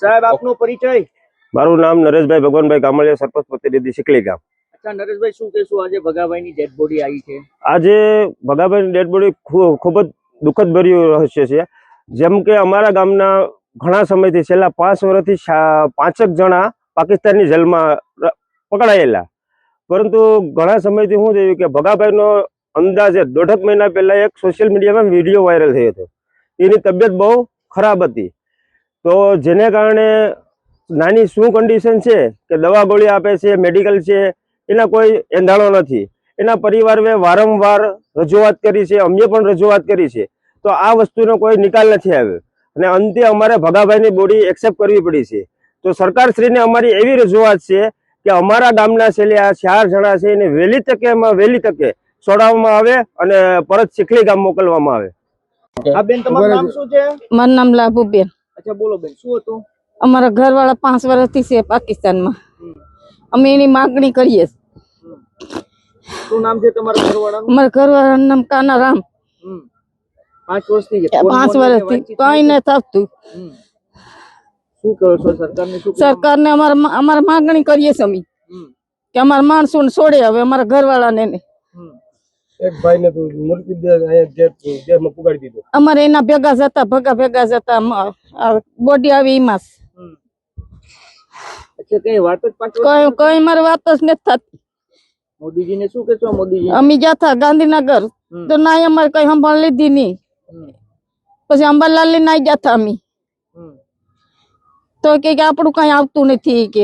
સાહેબ આપનો પરિચય? મારું નામ નરેશભાઈ ભગવાનભાઈ કામળિયા, સરપંચ પ્રતિનિધિ સિકલી ગામ. અચ્છા નરેશભાઈ, શું કહેશો? આજે ભગાભાઈની ડેડ બોડી આવી છે. આજે ભગાભાઈની ડેડ બોડી ખૂબ જ દુઃખદ ભર્યું રહસ્ય છે. જેમ કે અમારા ગામના ઘણા સમયથી છેલ્લા 5 વર્ષથી 5 જણા પાકિસ્તાનની જેલમાં પકડાયેલા, પરંતુ ઘણા સમયથી શું થયું કે ભગાભાઈનો અંદાજે 1.5 મહિના પહેલા એક સોશિયલ મીડિયામાં વિડીયો વાયરલ થયો હતો. એની તબિયત બહુ ખરાબ હતી, તો જેને કારણે નાની શું કન્ડિશન છે કે દવા ગોળી આપે છે, મેડિકલ છે, એના કોઈ એંધાણો નથી. એના પરિવારે વારંવાર રજૂઆત કરી છે, અમે પણ રજૂઆત કરી છે, તો આ વસ્તુનો કોઈ નિકાલ નથી આવ્યો અને અંતે અમારે ભગાભાઈની બોડી એક્સેપ્ટ કરવી પડી છે. તો સરકારશ્રીને અમારી એવી રજૂઆત છે કે અમારા ગામના છેલ્લે આ 4 જણા છે એને વહેલી તકે છોડાવવામાં આવે અને પરત સિકલી ગામ મોકલવામાં આવે. આ બેન, તમારું નામ શું છે? મારું નામ લાભુબેન. અચ્છા બોલો બેન, શું હતું? અમારા ઘરવાળા 5 વર્ષથી છે પાકિસ્તાનમાં. અમે એની માંગણી કરીએ. શું નામ છે તમારા ઘરવાળાનું? અમારા ઘરવાળાનું નામ કાનારામ. 5 વર્ષથી 5 વર્ષથી કઈ ન થતું. શું કહો છો સરકારને? સરકારને અમારે માંગણી કરીએ છીએ અમે કે અમારા માણસોને છોડે હવે અમારા ઘરવાળાને. એક ભાઈને તો મૃત્યુદેહ જેલમાં પુગાડી દીધો. અમારે એના ભેગા જતા બોડી આવી એમાં. અચ્છા, કઈ વાત જ કઈ મારી વાત જ નથી થતી. મોદીજીને શું કહેશો? મોદીજી અમે જતા ગાંધીનગર તો ના અમારે કઈ સંભાળ લીધી નહીં. પછી અંબાલાલ લઈને આવી જતા અમે તો કે આપણું કઈ આવતું નથી કે